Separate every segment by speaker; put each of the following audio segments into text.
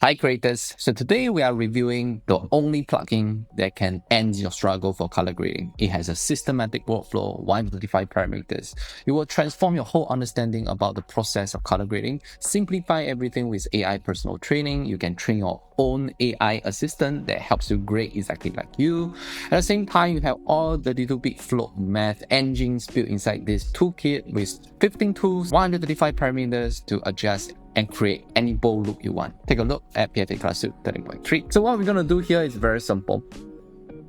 Speaker 1: Hi creators, so today we are reviewing the only plugin that can end your struggle for color grading. It has a systematic workflow, 135 parameters. It will transform your whole understanding about the process of color grading, simplify everything with AI personal training. You can train your own AI assistant that helps you grade exactly like you. At the same time, you have all the little bit float math engines built inside this toolkit with 15 tools, 135 parameters to adjust and create any bold look you want. Take a look at PFA Color Suite 13.3. So what we're going to do here is very simple.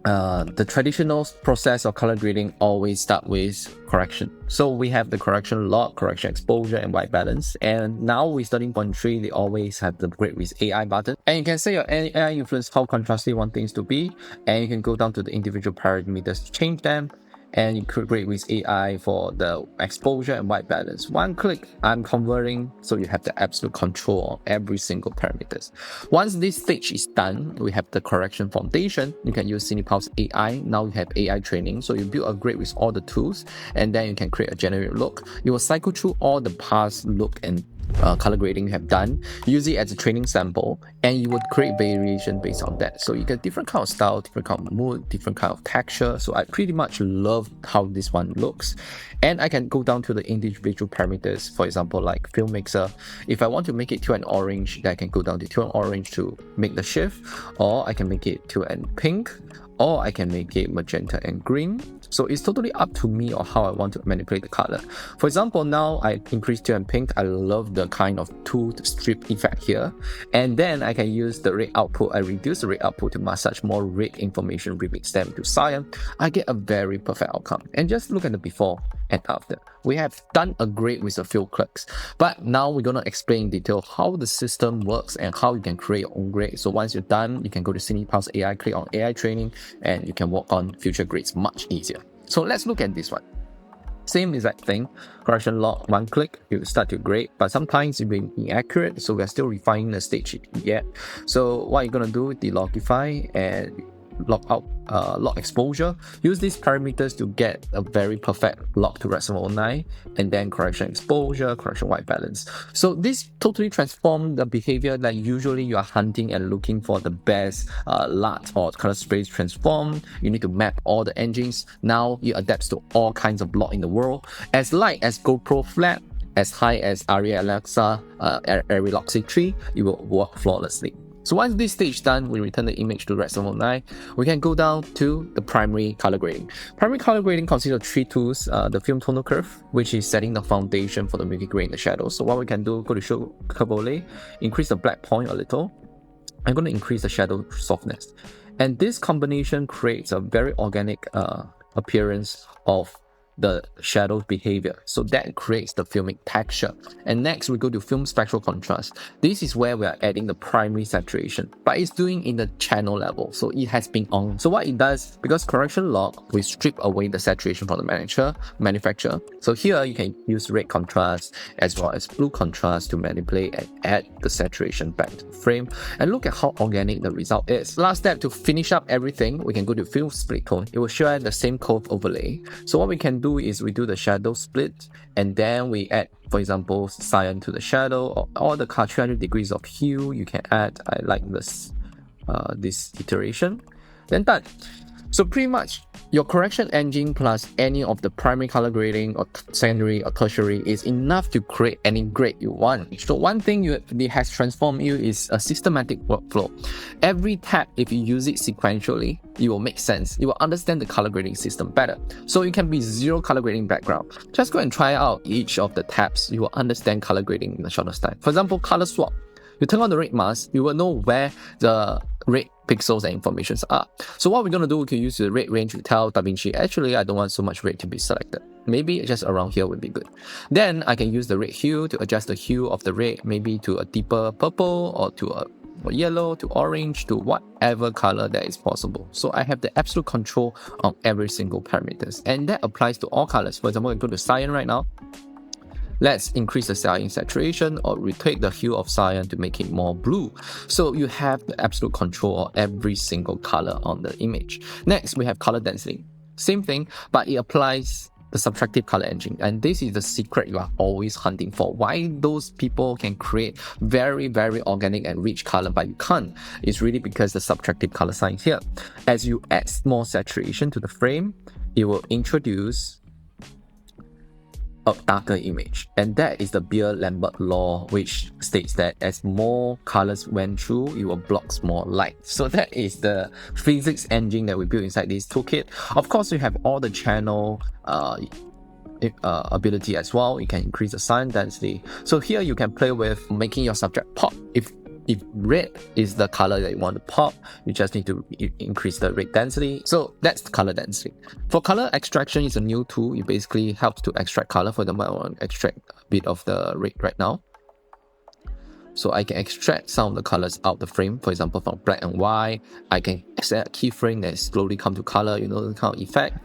Speaker 1: The traditional process of color grading always start with correction. So we have the correction log, correction exposure, and white balance. And now with 13.3, they always have the grade with AI button. And you can say your AI influence how contrasty you want things to be. And you can go down to the individual parameters to change them. And you could grade with AI for the exposure and white balance. One click, I'm converting, so you have the absolute control on every single parameters. Once this stage is done, we have the correction foundation. You can use CinePalette AI. Now you have AI training, so you build a grade with all the tools, and then you can create a generic look. You will cycle through all the past look and color grading you have done, use it as a training sample, and you would create variation based on that. So you get different kind of style, different kind of mood, different kind of texture. So I pretty much love how this one looks. And I can go down to the individual parameters, for example, like film mixer. If I want to make it teal and orange, then I can go down to teal and orange to make the shift, or I can make it teal and pink, or I can make it magenta and green. So it's totally up to me or how I want to manipulate the color. For example, now I increase teal and pink. I love the kind of two strip effect here. And then I can use the red output. I reduce the red output to massage more red information, remix them to cyan. I get a very perfect outcome. And just look at the before and after. We have done a grade with a few clicks, but now we're going to explain in detail how the system works and how you can create your own grade. So once you're done, you can go to CinePalette AI, click on AI training, and you can work on future grades much easier. So let's look at this one. Same exact thing, correction log, one click, you start to grade, but sometimes it's being inaccurate, so we're still refining the stage yet. So what you're going to do, De-Logify and log out, log exposure. Use these parameters to get a very perfect log to Resident 09, and then correction exposure, correction white balance. So this totally transforms the behavior that usually you are hunting and looking for the best LUT or color space transform. You need to map all the engines. Now it adapts to all kinds of log in the world. As light as GoPro flat, as high as Aria Alexa, Arri Loxy 3, it will work flawlessly. So once this stage done, we return the image to Resident 09. We can go down to the primary color grading. Primary color grading consists of three tools. The film Tonneau Curve, which is setting the foundation for the Milky gray in the shadows. So what we can do, go to show curve overlay, increase the black point a little. I'm going to increase the shadow softness. And this combination creates a very organic appearance of the shadow behavior. So that creates the filmic texture. And next we go to film spectral contrast. This is where we are adding the primary saturation, but it's doing in the channel level. So it has been on. So what it does, because correction log, we strip away the saturation from the manufacturer. So here you can use red contrast as well as blue contrast to manipulate and add the saturation back to the frame. And look at how organic the result is. Last step, to finish up everything, we can go to film split tone. It will share the same curve overlay. So what we can do is we do the shadow split, and then we add, for example, cyan to the shadow, or all the 300 degrees of hue you can add. I like this iteration. Then done. So pretty much your correction engine plus any of the primary color grading or secondary or tertiary is enough to create any grade you want. So one thing it has transformed you is a systematic workflow. Every tab, if you use it sequentially, it will make sense. You will understand the color grading system better. So you can be zero color grading background. Just go and try out each of the tabs. You will understand color grading in the shortest time. For example, color swap. You turn on the red mask, you will know where the red pixels and informations are. So what we're going to do, we can use the red range to tell DaVinci, actually, I don't want so much red to be selected. Maybe just around here would be good. Then I can use the red hue to adjust the hue of the red, maybe to a deeper purple or to a yellow to orange to whatever color that is possible. So I have the absolute control on every single parameters. And that applies to all colors. For example, I go to cyan right now. Let's increase the cyan saturation or retake the hue of cyan to make it more blue. So you have the absolute control of every single color on the image. Next, we have color density. Same thing, but it applies the subtractive color engine, and this is the secret you are always hunting for. Why those people can create very, very organic and rich color but you can't? It's really because the subtractive color science here. As you add more saturation to the frame, it will introduce a darker image, and that is the Beer-Lambert law, which states that as more colors went through, it will block more light. So that is the physics engine that we built inside this toolkit. Of course, you have all the channel ability as well. You can increase the cyan density. So here you can play with making your subject pop. If red is the color that you want to pop, you just need to increase the red density. So that's the color density. For color extraction, is a new tool. It basically helps to extract color. For example, I want to extract a bit of the red right now. So I can extract some of the colors out of the frame. For example, from black and white, I can set a keyframe that slowly come to color, the kind of effect.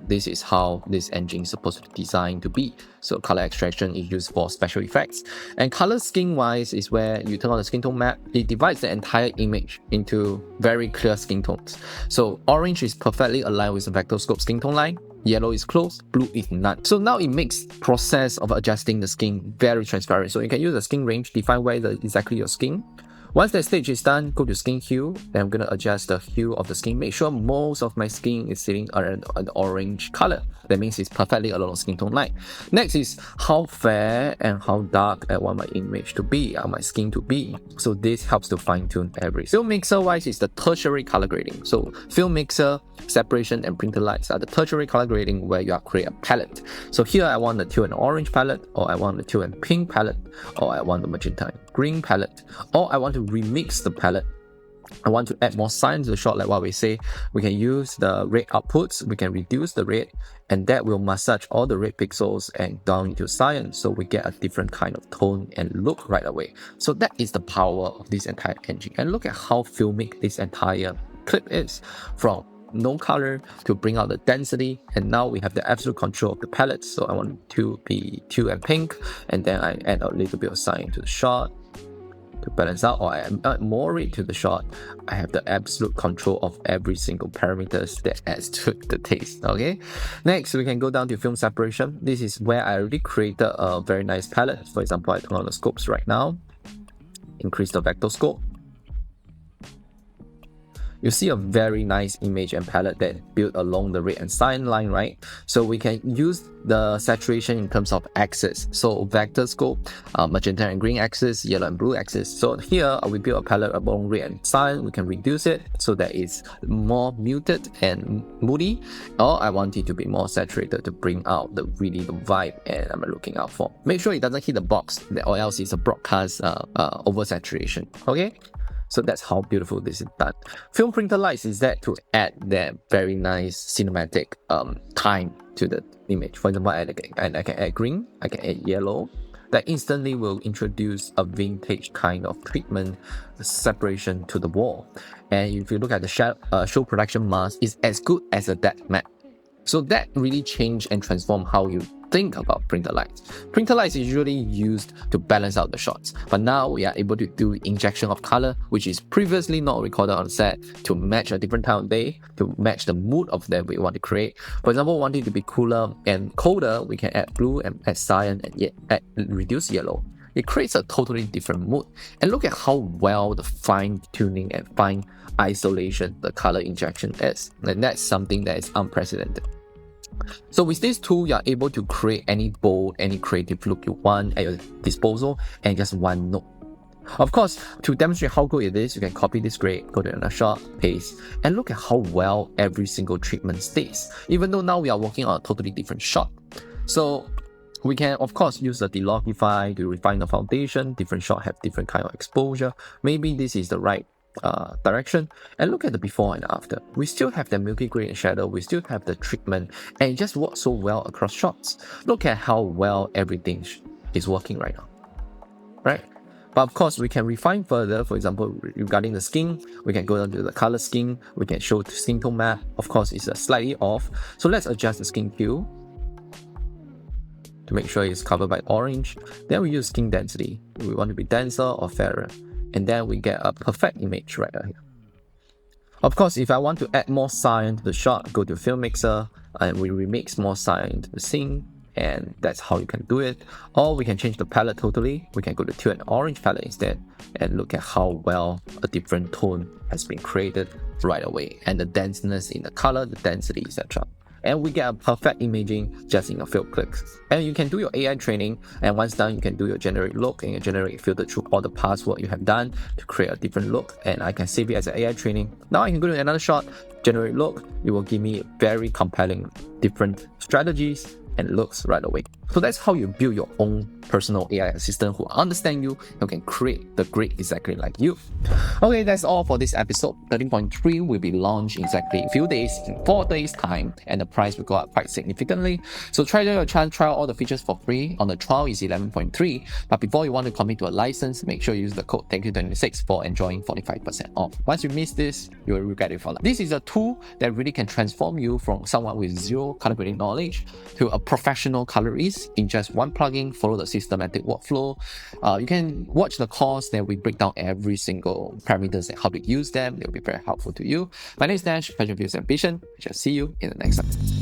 Speaker 1: This is how this engine is supposed to be designed to be. So color extraction is used for special effects. And color scheme wise is where you turn on the skin tone map. It divides the entire image into very clear skin tones. So orange is perfectly aligned with the Vectorscope skin tone line. Yellow is close, blue is none. So now it makes process of adjusting the skin very transparent. So you can use the skin range, define where exactly your skin. Once that stage is done, go to skin hue. Then I'm going to adjust the hue of the skin. Make sure most of my skin is sitting around an orange color. That means it's perfectly along skin tone line. Next is how fair and how dark I want my image to be, my skin to be. So this helps to fine tune every. Film mixer wise is the tertiary color grading. So film mixer, separation, and printer lights are the tertiary color grading where you are create a palette. So here I want the teal and orange palette, or I want the teal and pink palette, or I want the magenta and green palette, or I want to remix the palette. I want to add more cyan to the shot, like what we say. We can use the red outputs, we can reduce the red, and that will massage all the red pixels and down into cyan, so we get a different kind of tone and look right away. So that is the power of this entire engine. And look at how filmic this entire clip is, from no color to bring out the density, and now we have the absolute control of the palette. So I want it to be teal and pink, and then I add a little bit of cyan to the shot to balance out, or I add more red to the shot. I have the absolute control of every single parameters that adds to the taste. Okay, next we can go down to film separation. This is where I already created a very nice palette. For example, I turn on the scopes right now, increase the Vectorscope. You see a very nice image and palette that built along the red and cyan line, right? So we can use the saturation in terms of axis. So Vectorscope, magenta and green axis, yellow and blue axis. So here we build a palette along red and cyan. We can reduce it so that it's more muted and moody, or I want it to be more saturated to bring out the vibe and I'm looking out for. Make sure it doesn't hit the box, or else it's a broadcast oversaturation. Okay. So that's how beautiful this is done. Film printer lights is that to add that very nice cinematic time to the image. For example, I can add green, I can add yellow. That instantly will introduce a vintage kind of treatment, separation to the wall. And if you look at the show production mask, it's as good as a dead matte. So that really changed and transformed how you think about printer lights. Printer lights is usually used to balance out the shots, but now we are able to do injection of color, which is previously not recorded on set, to match a different time of day, to match the mood of that we want to create. For example, wanting it to be cooler and colder, we can add blue and add cyan and reduce yellow. It creates a totally different mood. And look at how well the fine tuning and fine isolation the color injection is. And that's something that is unprecedented. So with this tool, you are able to create any bold, any creative look you want at your disposal and just one note. Of course, to demonstrate how good it is, you can copy this grade, go to another shot, paste, and look at how well every single treatment stays, even though now we are working on a totally different shot. So we can, of course, use the De-Logify to refine the foundation. Different shot have different kind of exposure. Maybe this is the right direction, and look at the before and after. We still have the milky gray and shadow, we still have the treatment, and it just works so well across shots. Look at how well everything is working right now, right? But of course, we can refine further. For example, regarding the skin, we can go down to the color scheme, we can show the skin tone map. Of course, it's slightly off, so let's adjust the skin hue to make sure it's covered by orange. Then we use skin density. We want to be denser or fairer, and then we get a perfect image right here. Of course, if I want to add more cyan to the shot, go to Film Mixer and we remix more cyan to the scene, and that's how you can do it. Or we can change the palette totally. We can go to Teal and Orange palette instead and look at how well a different tone has been created right away, and the denseness in the color, the density, etc. And we get a perfect imaging just in a few clicks. And you can do your AI training, and once done, you can do your generate look, and you generate filter through all the past work you have done to create a different look. And I can save it as an AI training. Now I can go to another shot, generate look. It will give me very compelling different strategies and looks right away. So that's how you build your own personal AI assistant who understand you, who can create the grid exactly like you. Okay, that's all for this episode. 13.3 will be launched exactly in a few days, in 4 days time, and the price will go up quite significantly. So try your chance, try out all the features for free. On the trial is 11.3, but before you want to commit to a license, make sure you use the code ThankYou26 for enjoying 45% off. Once you miss this, you will regret it for life. This is a tool that really can transform you from someone with zero color grading knowledge to a professional colorist in just one plugin. Follow the systematic workflow. You can watch the course that we break down every single parameters and how to use them. They will be very helpful to you. My name is Nash, Passion Views Ambition. I shall see you in the next episode.